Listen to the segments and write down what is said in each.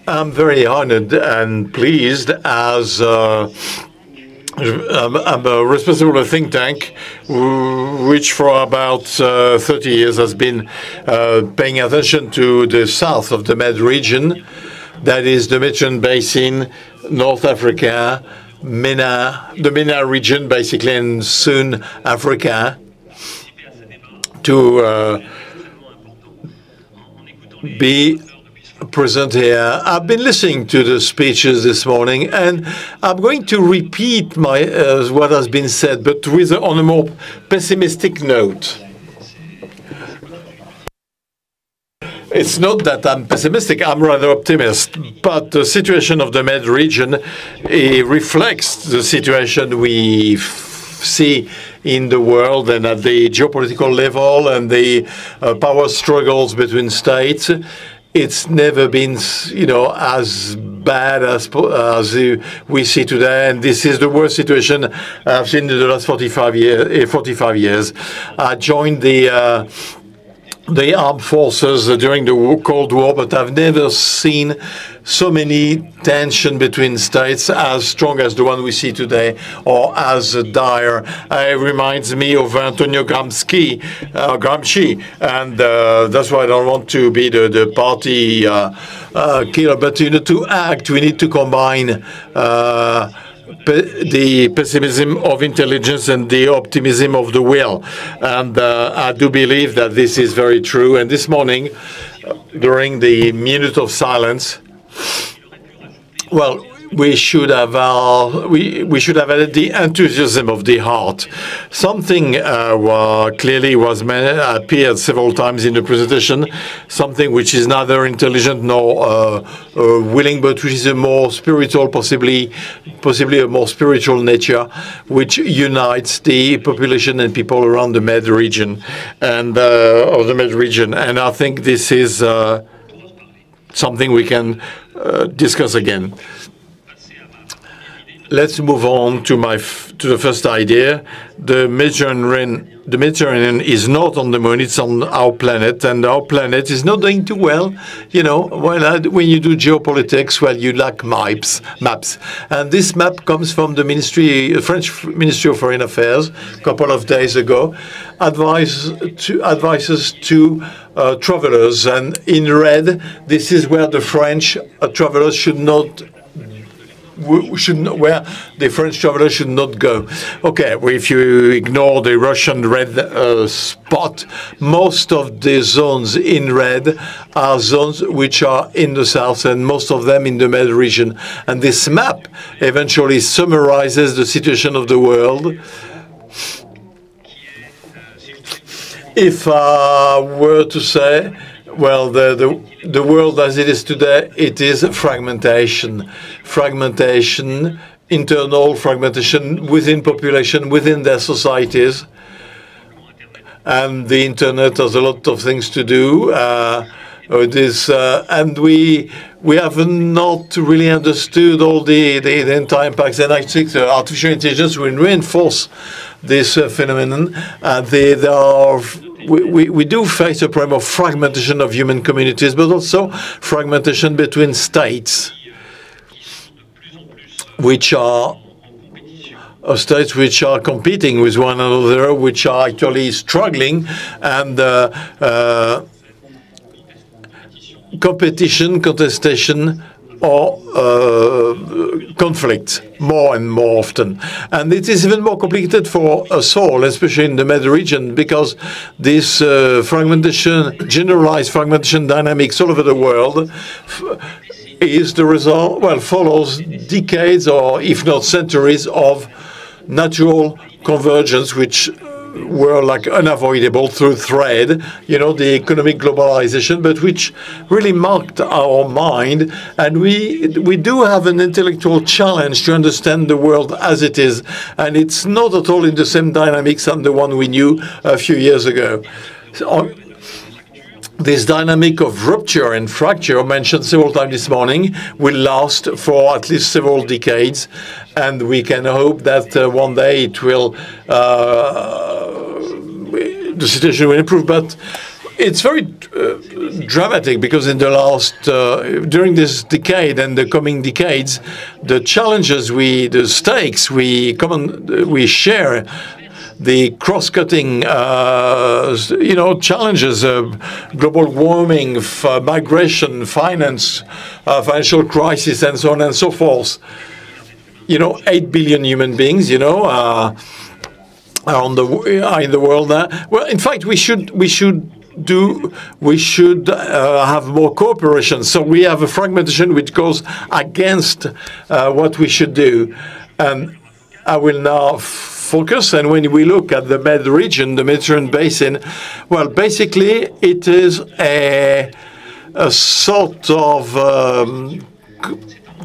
I'm very honored and pleased as I'm a responsible of a think tank which for about 30 years has been paying attention to the south of the Med region, that is the Mediterranean Basin, North Africa, the MENA region basically, and soon Africa, to be present here. I've been listening to the speeches this morning, and I'm going to repeat what has been said, but on a more pessimistic note. It's not that I'm pessimistic, I'm rather optimist, but the situation of the Med region reflects the situation we see in the world and at the geopolitical level and the power struggles between states. It's never been, as bad as we see today, and this is the worst situation I've seen in the last 45 years. I joined the armed forces during the Cold War, but I've never seen so many tension between states as strong as the one we see today, or as dire. It reminds me of Antonio Gramsci, and that's why I don't want to be the party killer. But to act, we need to combine the pessimism of intelligence and the optimism of the will. And I do believe that this is very true. And this morning, during the minute of silence, well, we should have added the enthusiasm of the heart. Something clearly appeared several times in the presentation, something which is neither intelligent nor willing, but which is a more spiritual, possibly a more spiritual nature, which unites the population and people around the Med region and of the Med region. And I think this is something we can discuss again. Let's move on to the first idea. The Mediterranean is not on the moon; it's on our planet, and our planet is not doing too well. When you do geopolitics, well, you lack maps. And this map comes from the French Ministry of Foreign Affairs a couple of days ago, advises to travelers, and in red, this is where the French travelers should not go. Okay, well, if you ignore the Russian red spot, most of the zones in red are zones which are in the south, and most of them in the Med region. And this map eventually summarizes the situation of the world. If I were to say, well, the world as it is today, it is fragmentation. Fragmentation, internal fragmentation within population, within their societies. And the internet has a lot of things to do with this. And we have not really understood all the entire impacts. And I think the artificial intelligence will reinforce this phenomenon. We do face a problem of fragmentation of human communities, but also fragmentation between states, which are competing with one another, which are actually struggling, and competition, contestation, or conflict more and more often. And it is even more complicated for us all, especially in the Med region, because this generalized fragmentation dynamics all over the world is the result, well, follows decades or if not centuries of natural convergence, which were like unavoidable through trade, the economic globalization, but which really marked our mind. And we do have an intellectual challenge to understand the world as it is. And it's not at all in the same dynamics than the one we knew a few years ago. So, this dynamic of rupture and fracture, mentioned several times this morning, will last for at least several decades, and we can hope that one day it will, the situation will improve. But it's very dramatic because in the last, during this decade and the coming decades, the challenges the stakes we share, the cross-cutting, challenges, global warming, migration, finance, financial crisis, and so on and so forth. 8 billion human beings, are in the world now. Well, in fact, we should have more cooperation. So we have a fragmentation which goes against what we should do. And I will now focus. And when we look at the Med region, the Mediterranean basin, well, basically it is a sort of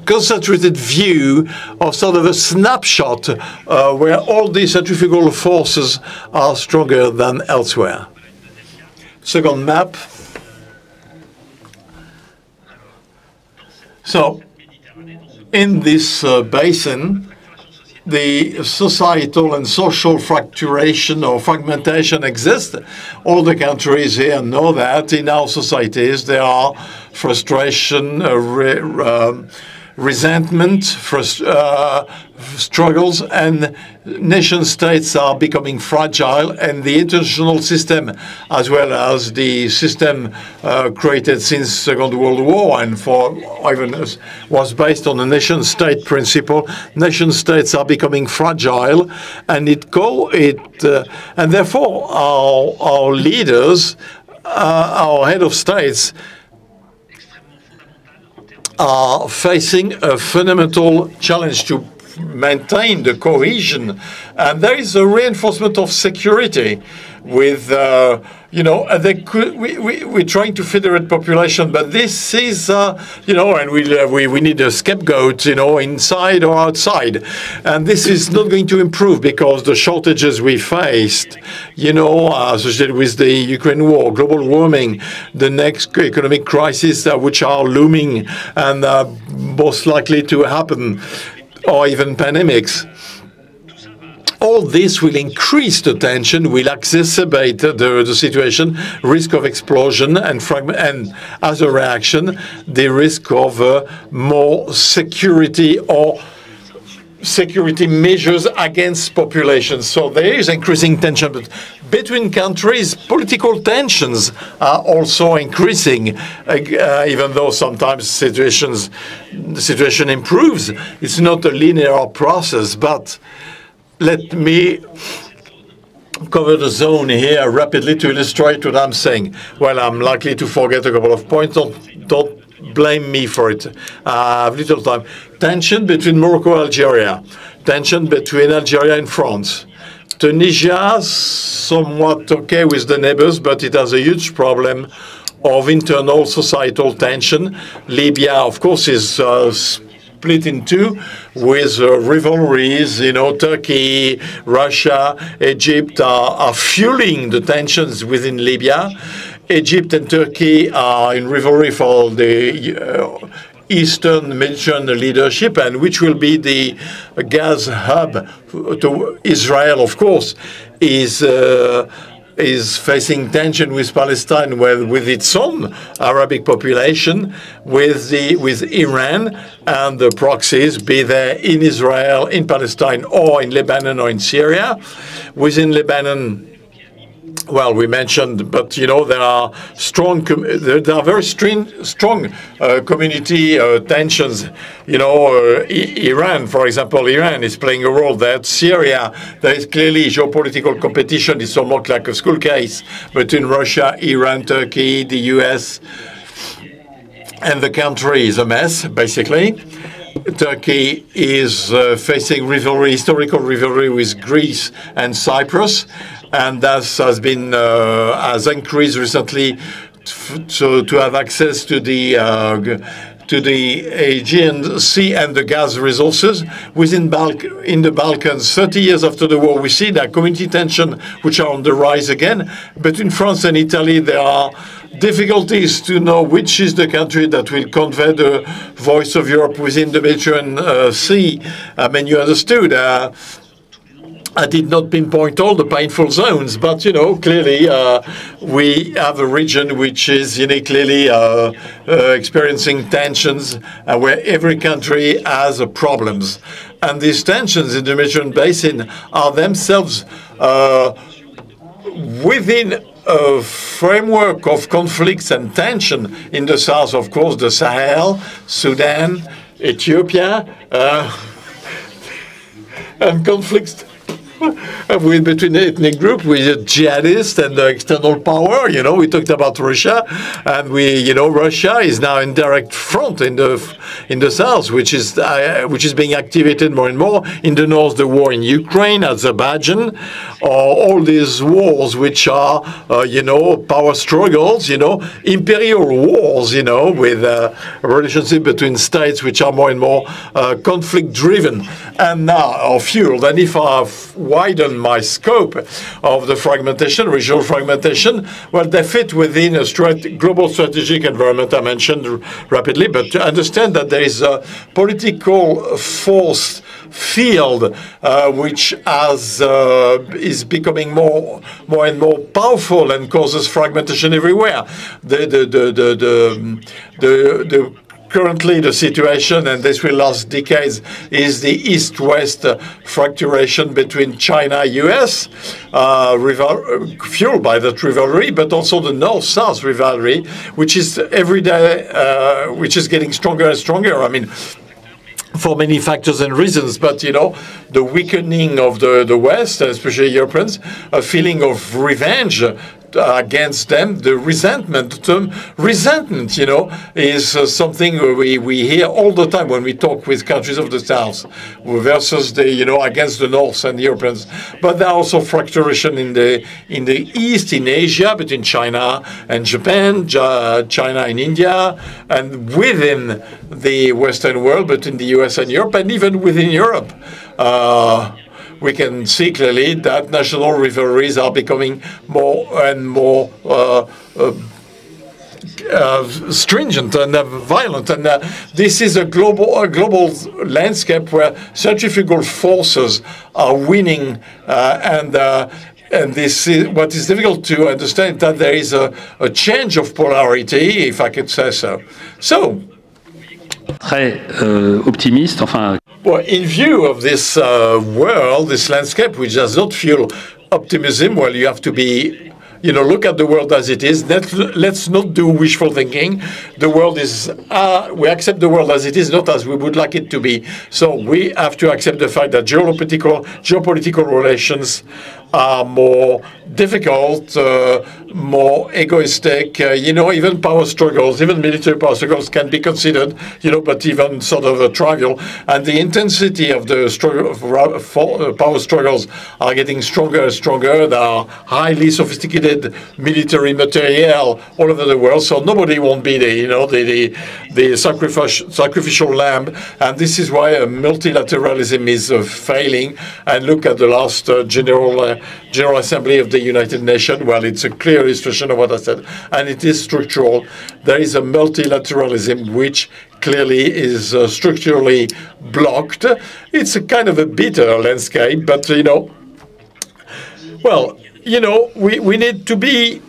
concentrated view of sort of a snapshot where all these centrifugal forces are stronger than elsewhere. Second map. So, in this basin, the societal and social fracturation or fragmentation exists. All the countries here know that. In our societies, there are frustration, resentment, struggles, and nation-states are becoming fragile, and the international system, as well as the system created since Second World War and was based on a nation-state principle. Nation-states are becoming fragile, and and therefore our leaders, our head of states, are facing a fundamental challenge to maintain the cohesion. And there is a reinforcement of security with, we're trying to federate population, but this is, and we need a scapegoat, inside or outside. And this is not going to improve because the shortages we faced, associated with the Ukraine war, global warming, the next economic crisis, which are looming and most likely to happen, or even pandemics. All this will increase the tension, will exacerbate the situation, risk of explosion, and as a reaction, the risk of more security or security measures against populations. So there is increasing tension. But between countries, political tensions are also increasing, even though sometimes the situation improves. It's not a linear process, but let me cover the zone here rapidly to illustrate what I'm saying. Well, I'm likely to forget a couple of points. Don't blame me for it. I have little time. Tension between Morocco and Algeria. Tension between Algeria and France. Tunisia, somewhat okay with the neighbors, but it has a huge problem of internal societal tension. Libya, of course, is split in two with rivalries. Turkey, Russia, Egypt are fueling the tensions within Libya. Egypt and Turkey are in rivalry for the Eastern Mediterranean leadership, and which will be the gas hub to Israel, of course, is facing tension with Palestine, with its own Arabic population, with Iran and the proxies, be they in Israel, in Palestine, or in Lebanon or in Syria. Within Lebanon, well, we mentioned, but there are very strong community tensions. Iran, for example, Iran is playing a role there. Syria, there is clearly geopolitical competition. It's almost like a school case between Russia, Iran, Turkey, the US, and the country is a mess, basically. Turkey is facing historical rivalry with Greece and Cyprus, and that has increased recently to have access to the Aegean Sea and the gas resources. In the Balkans, 30 years after the war, we see that community tension which are on the rise again. Between France and Italy, there are difficulties to know which is the country that will convey the voice of Europe within the Mediterranean Sea. I mean, you understood. I did not pinpoint all the painful zones, but, clearly we have a region which is uniquely experiencing tensions where every country has problems. And these tensions in the Mediterranean basin are themselves within a framework of conflicts and tension in the south, of course, the Sahel, Sudan, Ethiopia, and conflicts between ethnic groups, with jihadists and the external power. We talked about Russia, and Russia is now in direct front in the south, which is being activated more and more. In the north, the war in Ukraine, Azerbaijan, all these wars which are power struggles, imperial wars, with relationship between states which are more and more conflict driven and now are fueled. And if I widen my scope of the fragmentation, regional fragmentation, well, they fit within a global strategic environment I mentioned rapidly, but to understand that there is a political force field which is becoming more and more powerful and causes fragmentation everywhere. Currently, the situation, and this will last decades, is the East-West fracturation between China-US, fueled by that rivalry, but also the North-South rivalry, which is every day, which is getting stronger and stronger. I mean, for many factors and reasons, but the weakening of the West, especially Europeans, a feeling of revenge against them, the resentment. The term resentment, is something we hear all the time when we talk with countries of the South versus against the North and the Europeans. But there are also fracturation in the East, in Asia, between China and Japan, China and India, and within the Western world, between the US and Europe, and even within Europe. We can see clearly that national rivalries are becoming more and more stringent and violent, and this is a global landscape where centrifugal forces are winning, and this is what is difficult to understand, that there is a change of polarity, if I could say so. So, très optimiste, enfin. Well, in view of this world, this landscape, which does not fuel optimism, well, you have to be, look at the world as it is. Let's not do wishful thinking. The world is, we accept the world as it is, not as we would like it to be. So we have to accept the fact that geopolitical relations are more difficult, more egoistic. Even power struggles, even military power struggles can be considered, but even sort of trivial. And the intensity of the power struggles are getting stronger and stronger. There are highly sophisticated military material all over the world, so nobody won't be the sacrificial lamb. And this is why multilateralism is failing. And look at the last General Assembly of the United Nations. Well, it's a clear illustration of what I said, and it is structural. There is a multilateralism which clearly is structurally blocked. It's a kind of a bitter landscape, but we need to be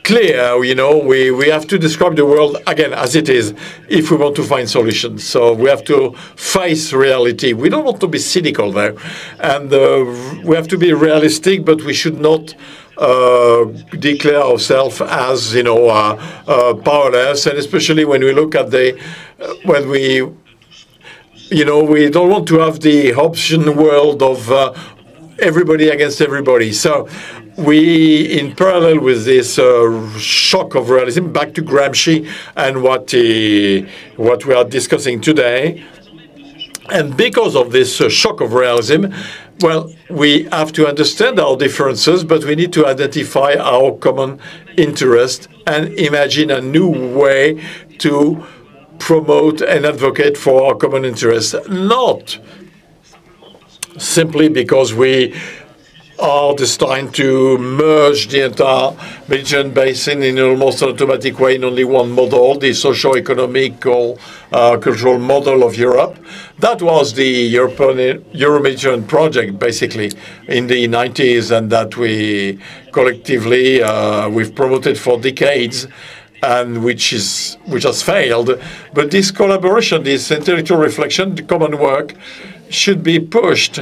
clear. We have to describe the world again as it is if we want to find solutions. So we have to face reality. We don't want to be cynical there, and we have to be realistic, but we should not declare ourselves as powerless. And especially when we look at we don't want to have the option world of everybody against everybody. So we, in parallel with this shock of realism, back to Gramsci and what we are discussing today, and because of this shock of realism, well, we have to understand our differences, but we need to identify our common interest and imagine a new way to promote and advocate for our common interests, not simply because we are destined to merge the entire Mediterranean basin in almost an automatic way in only one model, the socio-economical cultural model of Europe. That was the Euro-Mediterranean project, basically, in the 90s, and that we collectively we've promoted for decades, and which has failed. But this collaboration, this intellectual reflection, the common work, should be pushed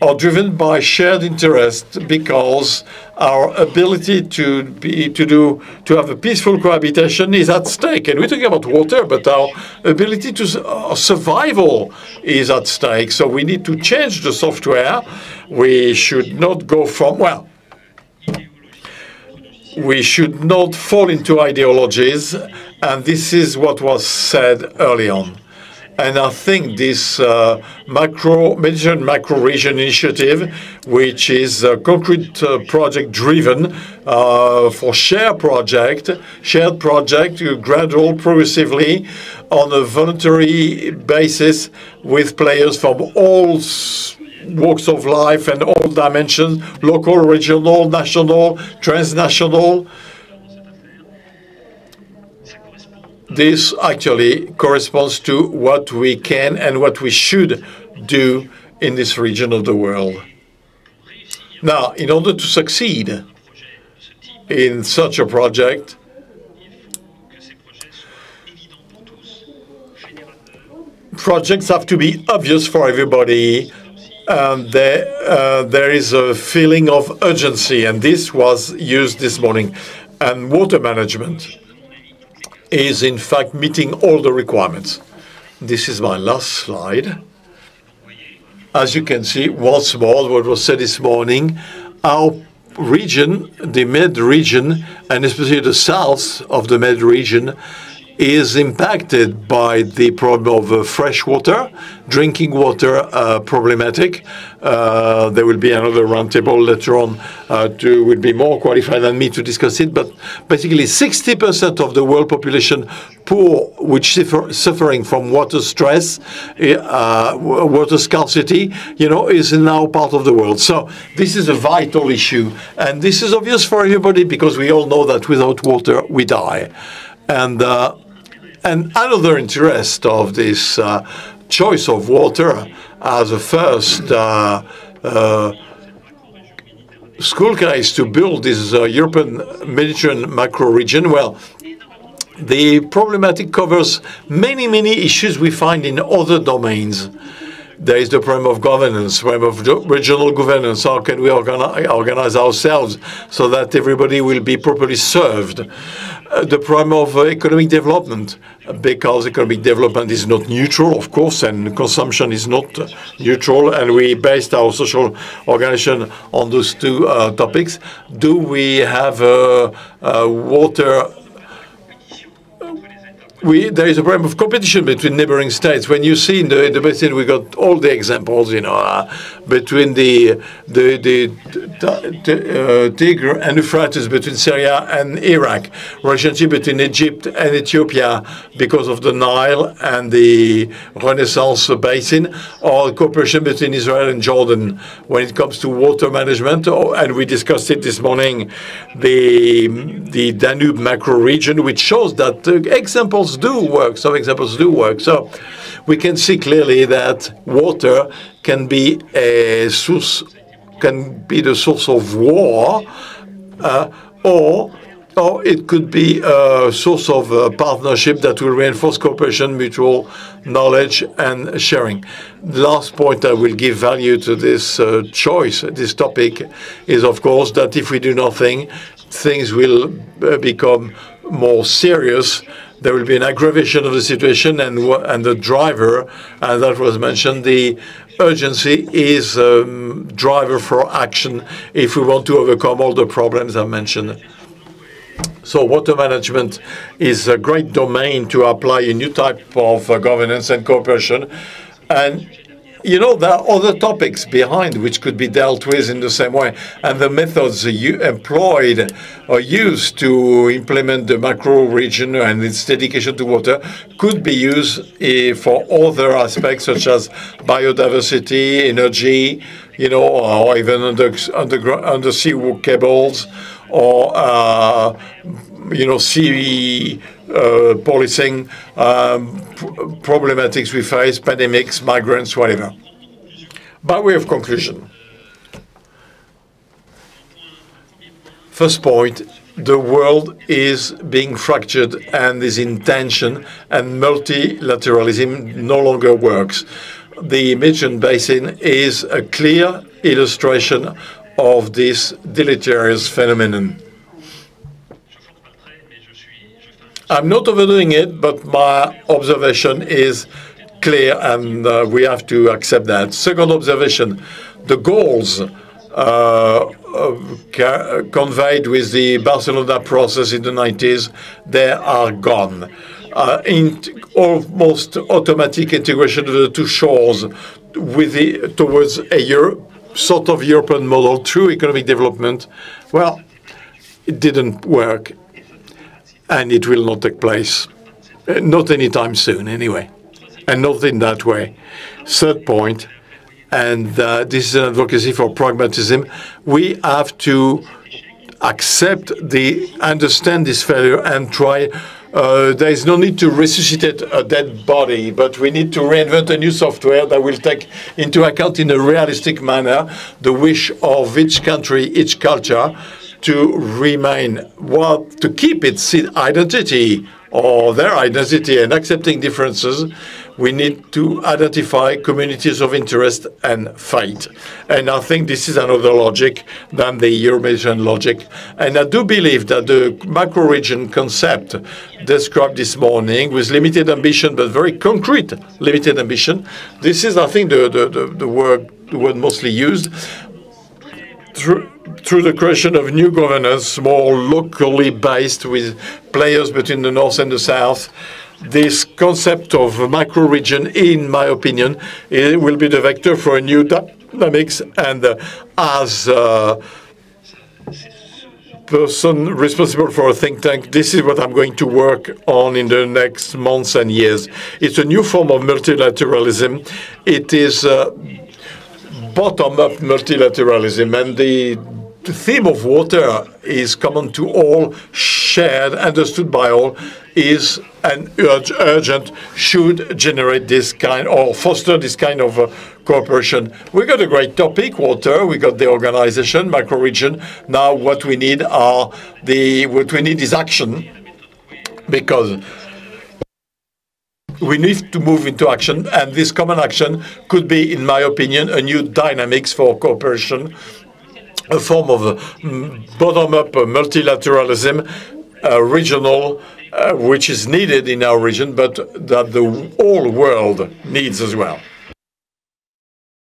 or driven by shared interest, because our ability to have a peaceful cohabitation is at stake. And we're talking about water, but our ability to our survival is at stake. So we need to change the software. We should not go from, well, we should not fall into ideologies, and this is what was said early on. And I think this Mediterranean macro-region initiative, which is a concrete project-driven for shared project, gradual, progressively, on a voluntary basis with players from all walks of life and all dimensions, local, regional, national, transnational. This actually corresponds to what we can and what we should do in this region of the world. Now, in order to succeed in such a project, projects have to be obvious for everybody. There is a feeling of urgency, and this was used this morning. And water management is in fact meeting all the requirements. This is my last slide. As you can see, once more, what was said this morning, our region, the Med region, and especially the south of the Med region, is impacted by the problem of fresh water, drinking water problematic. There will be another roundtable later on will be more qualified than me to discuss it. But basically, 60% of the world population poor, which suffering from water stress, water scarcity, is now part of the world. So this is a vital issue, and this is obvious for everybody because we all know that without water we die. And another interest of this choice of water as a first school case to build this European Mediterranean macro region, well, the problematic covers many, many issues we find in other domains. There is the problem of governance, problem of regional governance. How can we organize ourselves so that everybody will be properly served? The problem of economic development, because economic development is not neutral, of course, and consumption is not neutral, and we based our social organization on those two topics. Do we have water? There is a problem of competition between neighboring states. When you see in the basin, we got all the examples, between the Tigre and Euphrates, between Syria and Iraq, relationship between Egypt and Ethiopia because of the Nile and the Renaissance basin, or cooperation between Israel and Jordan when it comes to water management. And we discussed it this morning, the Danube macro region, which shows that examples do work. Some examples do work. So we can see clearly that water can be a source, can be the source of war, or it could be a source of partnership that will reinforce cooperation, mutual knowledge, and sharing. The last point I will give value to this choice, this topic, is of course that if we do nothing, things will become more serious. There will be an aggravation of the situation, and the driver, and that was mentioned, the urgency is a driver for action if we want to overcome all the problems I mentioned. So water management is a great domain to apply a new type of governance and cooperation. And there are other topics behind which could be dealt with in the same way. And the methods you employed or used to implement the macro region and its dedication to water could be used for other aspects such as biodiversity, energy, you know, or even undersea cables, or you know, sea policing, problematics we face, pandemics, migrants, whatever. By way of conclusion, first point, the world is being fractured and is in tension, and multilateralism no longer works. The Mediterranean basin is a clear illustration of this deleterious phenomenon. I'm not overdoing it, but my observation is clear, and we have to accept that. Second observation, the goals conveyed with the Barcelona process in the 90s, they are gone. In almost automatic integration of the two shores towards a sort of European model through economic development, well, it didn't work, and it will not take place. Not anytime soon, anyway, and not in that way. Third point, and this is an advocacy for pragmatism, we have to understand this failure and try. There is no need to resuscitate a dead body, but we need to reinvent a new software that will take into account in a realistic manner the wish of each country, each culture, to remain, to keep its identity or their identity, and accepting differences. We need to identify communities of interest and fight. And I think this is another logic than the Euro-Mediterranean logic. And I do believe that the macro-region concept described this morning with limited ambition, but very concrete limited ambition, this is, I think, the word mostly used, through the creation of new governance, more locally based, with players between the north and the south. This concept of macro-region, in my opinion, it will be the vector for a new dynamics. And as a person responsible for a think tank, this is what I'm going to work on in the next months and years. It's a new form of multilateralism. It is bottom-up multilateralism, and the theme of water is common to all, shared, understood by all, is an urgent, should generate this kind, or foster this kind of cooperation. We got a great topic, water. We got the organization, macro-region. Now what we need is action, because we need to move into action, and this common action could be, in my opinion, a new dynamics for cooperation, a form of bottom-up multilateralism, regional, which is needed in our region, but that the whole world needs as well.